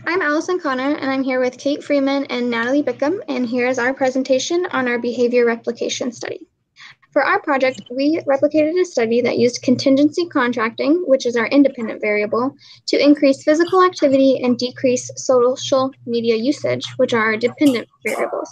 I'm Allison Connor, and I'm here with Kate Freeman and Natalie Bickham, and here is our presentation on our behavior replication study. For our project, we replicated a study that used contingency contracting, which is our independent variable, to increase physical activity and decrease social media usage, which are our dependent variables.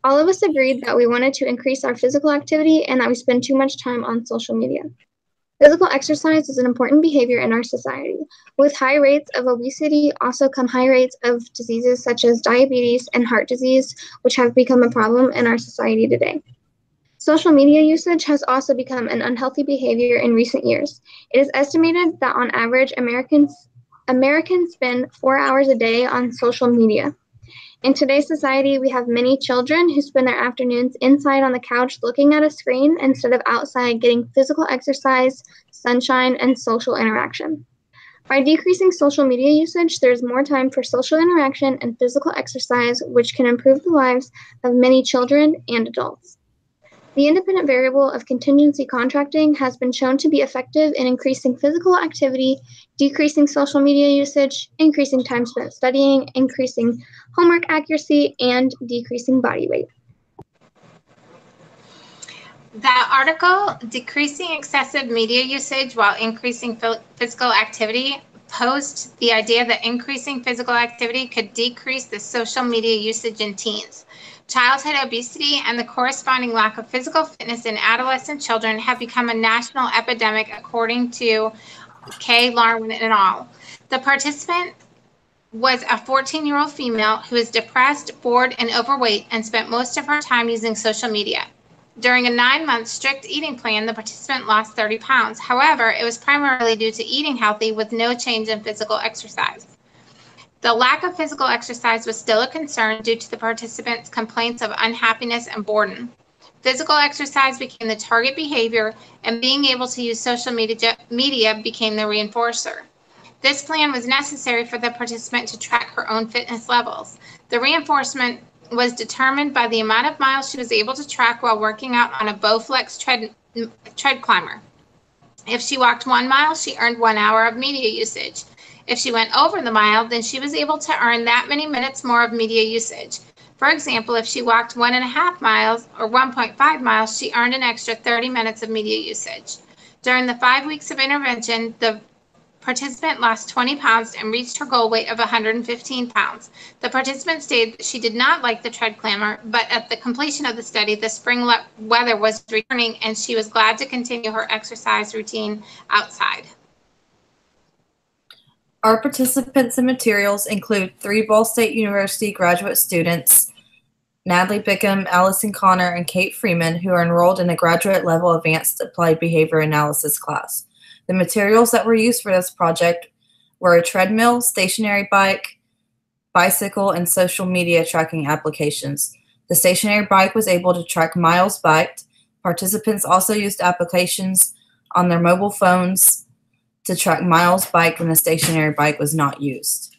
All of us agreed that we wanted to increase our physical activity and that we spend too much time on social media. Physical exercise is an important behavior in our society. With high rates of obesity also come high rates of diseases such as diabetes and heart disease, which have become a problem in our society today. Social media usage has also become an unhealthy behavior in recent years. It is estimated that on average, Americans spend 4 hours a day on social media. In today's society, we have many children who spend their afternoons inside on the couch looking at a screen instead of outside getting physical exercise, sunshine, and social interaction. By decreasing social media usage, there's more time for social interaction and physical exercise, which can improve the lives of many children and adults. The independent variable of contingency contracting has been shown to be effective in increasing physical activity, decreasing social media usage, increasing time spent studying, increasing homework accuracy, and decreasing body weight. The article, Decreasing Excessive Media Usage While Increasing Physical Activity, posed the idea that increasing physical activity could decrease the social media usage in teens. Childhood obesity and the corresponding lack of physical fitness in adolescent children have become a national epidemic, according to K. Larwin et al. The participant was a 14-year-old female who is depressed, bored, and overweight and spent most of her time using social media. During a 9-month strict eating plan, the participant lost 30 pounds. However, it was primarily due to eating healthy with no change in physical exercise. The lack of physical exercise was still a concern due to the participants' complaints of unhappiness and boredom. Physical exercise became the target behavior, and being able to use social media became the reinforcer. This plan was necessary for the participant to track her own fitness levels. The reinforcement was determined by the amount of miles she was able to track while working out on a Bowflex tread climber. If she walked 1 mile, she earned 1 hour of media usage. If she went over the mile, then she was able to earn that many minutes more of media usage. For example, if she walked 1.5 miles or 1.5 miles, she earned an extra 30 minutes of media usage. During the 5 weeks of intervention, the participant lost 20 pounds and reached her goal weight of 115 pounds. The participant stated that she did not like the tread climber, but at the completion of the study, the spring weather was returning and she was glad to continue her exercise routine outside. Our participants and materials include 3 Ball State University graduate students, Natalie Bickham, Allison Connor, and Kate Freeman, who are enrolled in a graduate level advanced applied behavior analysis class. The materials that were used for this project were a treadmill, stationary bike, bicycle, and social media tracking applications. The stationary bike was able to track miles biked. Participants also used applications on their mobile phones to track miles biked when the stationary bike was not used.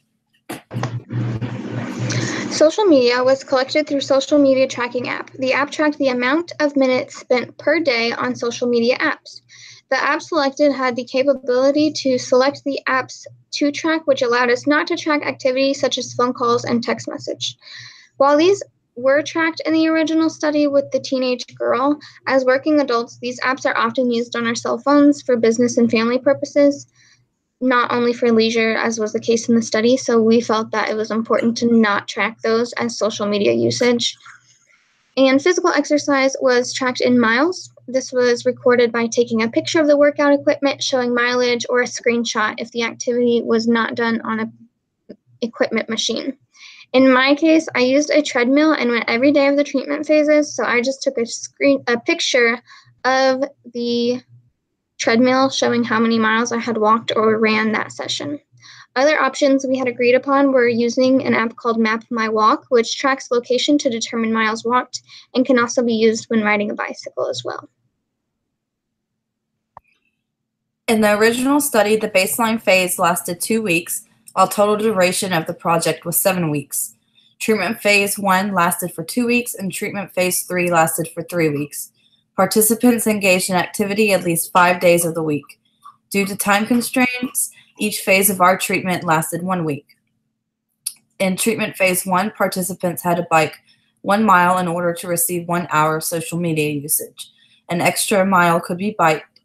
Social media was collected through social media tracking app. The app tracked the amount of minutes spent per day on social media apps. The app selected had the capability to select the apps to track, which allowed us not to track activities such as phone calls and text message. While these were tracked in the original study with the teenage girl, as working adults, these apps are often used on our cell phones for business and family purposes, not only for leisure, as was the case in the study. So we felt that it was important to not track those as social media usage. And physical exercise was tracked in miles. This was recorded by taking a picture of the workout equipment, showing mileage, or a screenshot if the activity was not done on an equipment machine. In my case, I used a treadmill and went every day of the treatment phases, so I just took a picture of the treadmill showing how many miles I had walked or ran that session. Other options we had agreed upon were using an app called Map My Walk, which tracks location to determine miles walked and can also be used when riding a bicycle as well. In the original study, the baseline phase lasted 2 weeks, while total duration of the project was 7 weeks. Treatment phase 1 lasted for 2 weeks, and treatment phase 3 lasted for 3 weeks. Participants engaged in activity at least 5 days of the week. Due to time constraints, each phase of our treatment lasted 1 week. In treatment phase 1, participants had to bike 1 mile in order to receive 1 hour of social media usage. An extra mile could be biked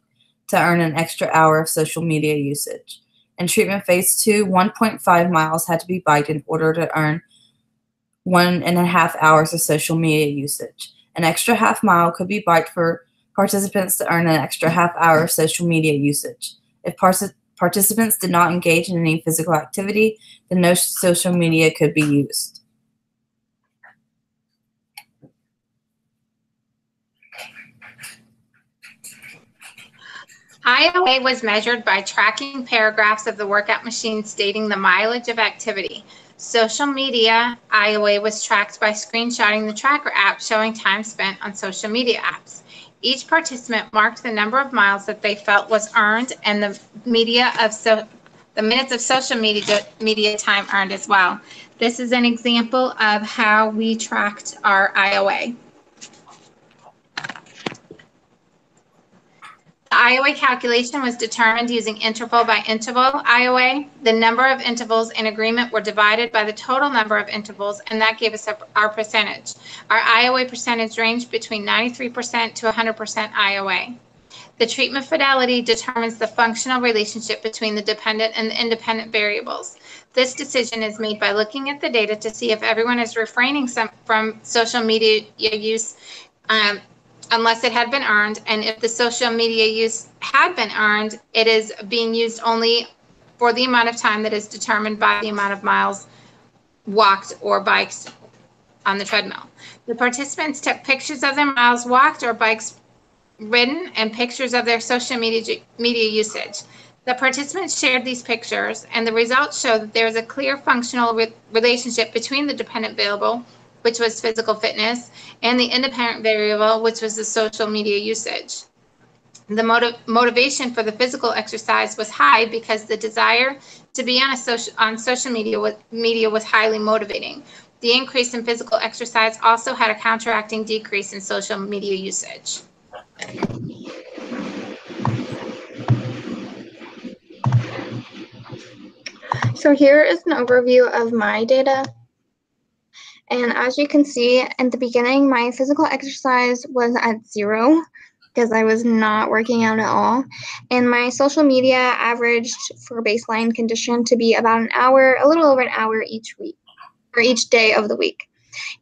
to earn an extra hour of social media usage. In treatment phase 2, 1.5 miles had to be biked in order to earn 1.5 hours of social media usage. An extra half mile could be biked for participants to earn an extra half hour of social media usage. If participants did not engage in any physical activity, then no social media could be used. IOA was measured by tracking paragraphs of the workout machine stating the mileage of activity. Social media IOA was tracked by screenshotting the tracker app showing time spent on social media apps. Each participant marked the number of miles that they felt was earned and the minutes of social media time earned as well. This is an example of how we tracked our IOA. The IOA calculation was determined using interval by interval IOA. The number of intervals in agreement were divided by the total number of intervals, and that gave us our percentage. Our IOA percentage ranged between 93% to 100% IOA. The treatment fidelity determines the functional relationship between the dependent and the independent variables. This decision is made by looking at the data to see if everyone is refraining from social media use unless it had been earned, and if the social media use had been earned, it is being used only for the amount of time that is determined by the amount of miles walked or biked on the treadmill. The participants took pictures of their miles walked or bikes ridden and pictures of their social media usage. The participants shared these pictures, and the results show that there is a clear functional relationship between the dependent variable, which was physical fitness, and the independent variable, which was the social media usage. The motivation for the physical exercise was high because the desire to be on social media was highly motivating. The increase in physical exercise also had a counteracting decrease in social media usage. So here is an overview of my data. And as you can see, at the beginning, my physical exercise was at 0 because I was not working out at all. And my social media averaged for baseline condition to be about an hour, a little over an hour each week, or each day of the week.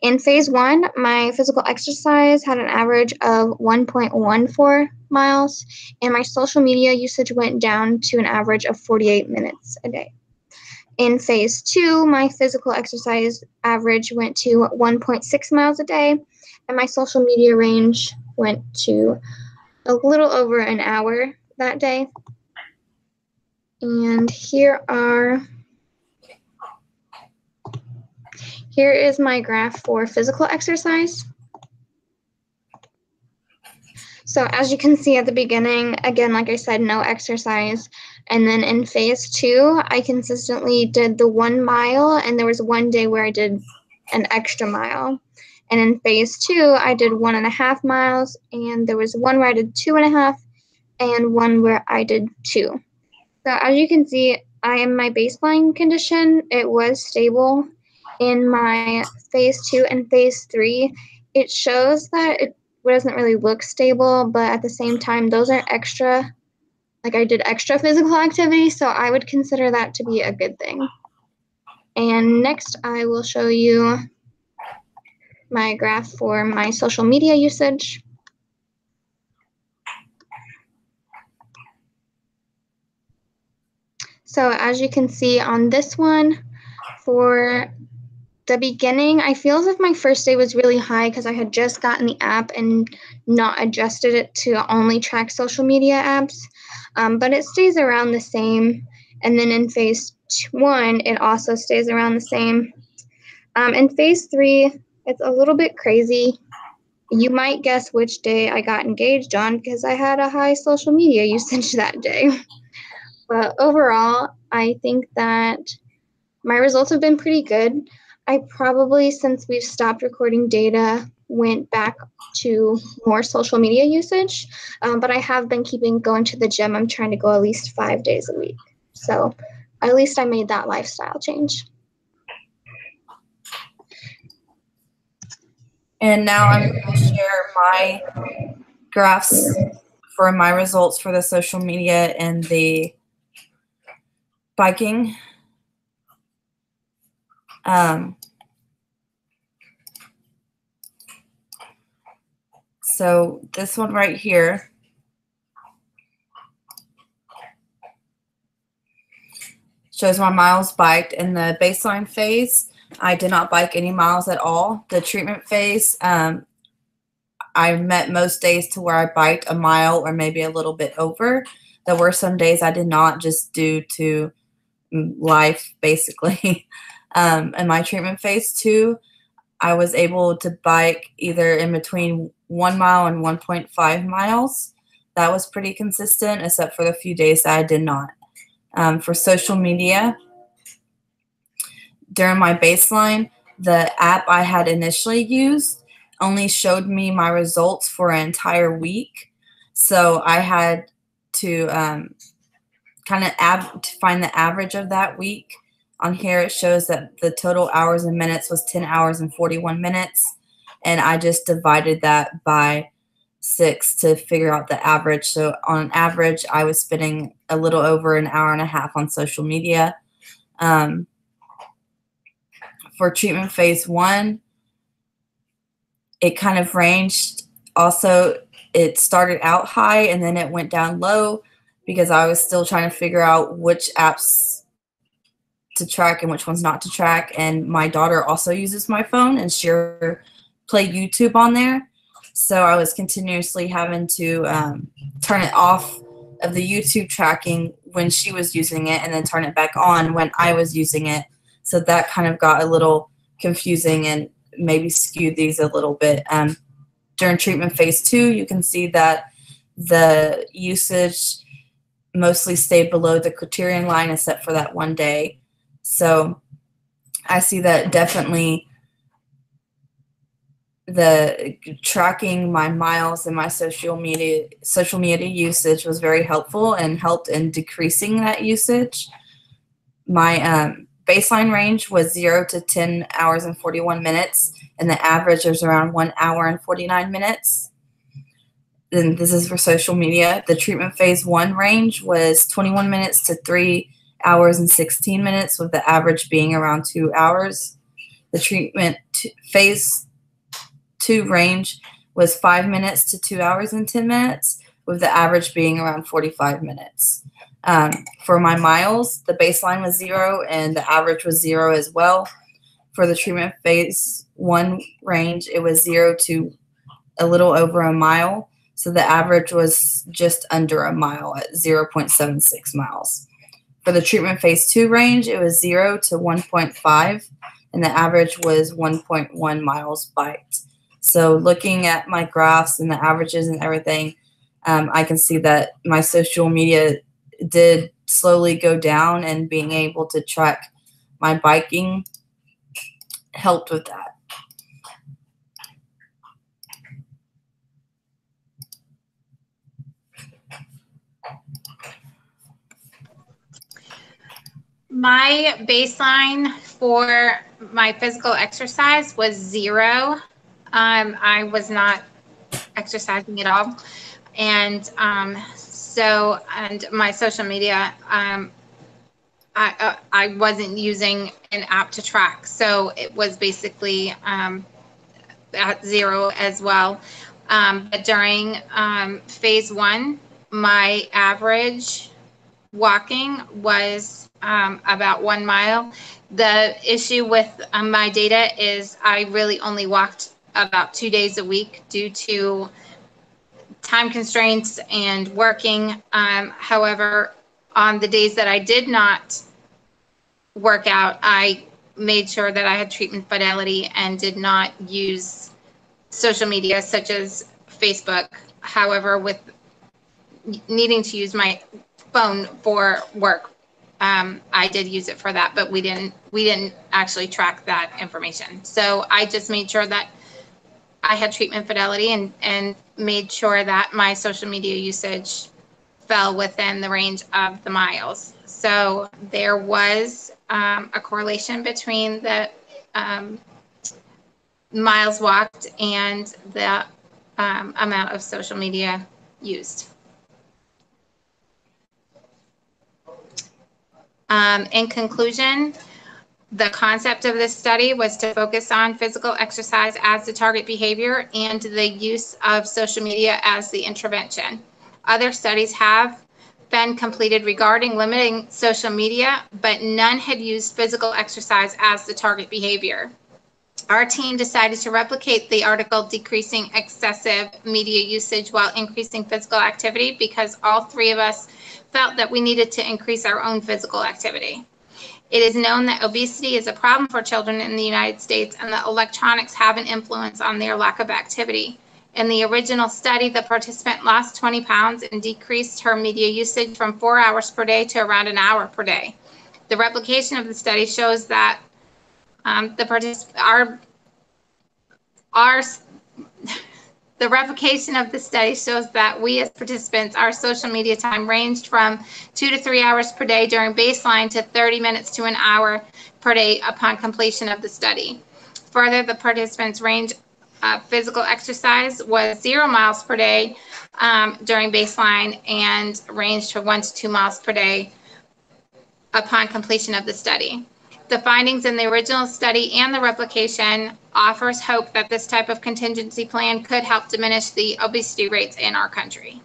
In phase 1, my physical exercise had an average of 1.14 miles, and my social media usage went down to an average of 48 minutes a day. In phase 2, my physical exercise average went to 1.6 miles a day, and my social media range went to a little over an hour that day. And here is my graph for physical exercise. So as you can see at the beginning, again, like I said, no exercise. And then in phase 2, I consistently did the 1 mile, and there was one day where I did an extra mile. And in phase 2, I did 1.5 miles, and there was one where I did 2.5, and one where I did 2. So as you can see, in my baseline condition, it was stable. In my phase 2 and phase 3, it shows that it doesn't really look stable, but at the same time, those are extra. Like I did extra physical activity, so I would consider that to be a good thing. And next, I will show you my graph for my social media usage. So as you can see on this one, for the beginning, I feel as if my first day was really high because I had just gotten the app and not adjusted it to only track social media apps. But it stays around the same. And then in phase 1, it also stays around the same. In phase 3, it's a little bit crazy. You might guess which day I got engaged on because I had a high social media usage that day. But overall, I think that my results have been pretty good. I probably, since we've stopped recording data, went back to more social media usage, but I have been going to the gym. I'm trying to go at least 5 days a week. So at least I made that lifestyle change. And now I'm going to share my graphs for my results for the social media and the biking. So this one right here shows my miles biked. In the baseline phase, I did not bike any miles at all. The treatment phase, I met most days to where I biked a mile or maybe a little bit over. There were some days I did not, just due to life, basically. In my treatment phase 2, I was able to bike either in between 1 mile and 1.5 miles. That was pretty consistent, except for the few days that I did not. For social media, during my baseline, the app I had initially used only showed me my results for an entire week. So I had to kind of find the average of that week. On here, it shows that the total hours and minutes was 10 hours and 41 minutes. And I just divided that by 6 to figure out the average. So on average, I was spending a little over an hour and a half on social media. For treatment phase 1, it kind of ranged. Also, it started out high and then it went down low because I was still trying to figure out which apps to track and which ones not to track. And my daughter also uses my phone and she'll play YouTube on there. So I was continuously having to turn it off of the YouTube tracking when she was using it and then turn it back on when I was using it. So that kind of got a little confusing and maybe skewed these a little bit. During treatment phase 2, you can see that the usage mostly stayed below the criterion line except for that one day. So I see that definitely the tracking my miles and my social media usage was very helpful and helped in decreasing that usage. My baseline range was 0 to 10 hours and 41 minutes, and the average was around 1 hour and 49 minutes. Then this is for social media. The treatment phase 1 range was 21 minutes to 3 hours and 16 minutes, with the average being around 2 hours. The treatment phase 2 range was 5 minutes to 2 hours and 10 minutes, with the average being around 45 minutes. For my miles, the baseline was 0 and the average was 0 as well. For the treatment phase 1 range, it was 0 to a little over a mile. So the average was just under a mile at 0.76 miles. For the treatment phase 2 range, it was 0 to 1.5, and the average was 1.1 miles biked. So looking at my graphs and the averages and everything, I can see that my social media did slowly go down, and being able to track my biking helped with that. My baseline for my physical exercise was 0. I was not exercising at all. And and my social media, I wasn't using an app to track. So it was basically at 0 as well. But during phase 1, my average walking was about 1 mile. The issue with my data is I really only walked about 2 days a week due to time constraints and working. However, on the days that I did not work out, I made sure that I had treatment fidelity and did not use social media such as Facebook. However, with needing to use my phone for work, I did use it for that, but we didn't actually track that information. So I just made sure that I had treatment fidelity and made sure that my social media usage fell within the range of the miles. So there was a correlation between the miles walked and the amount of social media used. In conclusion, the concept of this study was to focus on physical exercise as the target behavior and the use of social media as the intervention. Other studies have been completed regarding limiting social media, but none had used physical exercise as the target behavior. Our team decided to replicate the article Decreasing Excessive Media Usage While Increasing Physical Activity because all three of us felt that we needed to increase our own physical activity. It is known that obesity is a problem for children in the United States and that electronics have an influence on their lack of activity. In the original study, the participant lost 20 pounds and decreased her media usage from 4 hours per day to around an hour per day. The replication of the study shows that the replication of the study shows that we as participants, our social media time ranged from 2 to 3 hours per day during baseline to 30 minutes to an hour per day upon completion of the study. Further, the participants' range of physical exercise was 0 miles per day during baseline and ranged from 1 to 2 miles per day upon completion of the study. The findings in the original study and the replication offers hope that this type of contingency plan could help diminish the obesity rates in our country.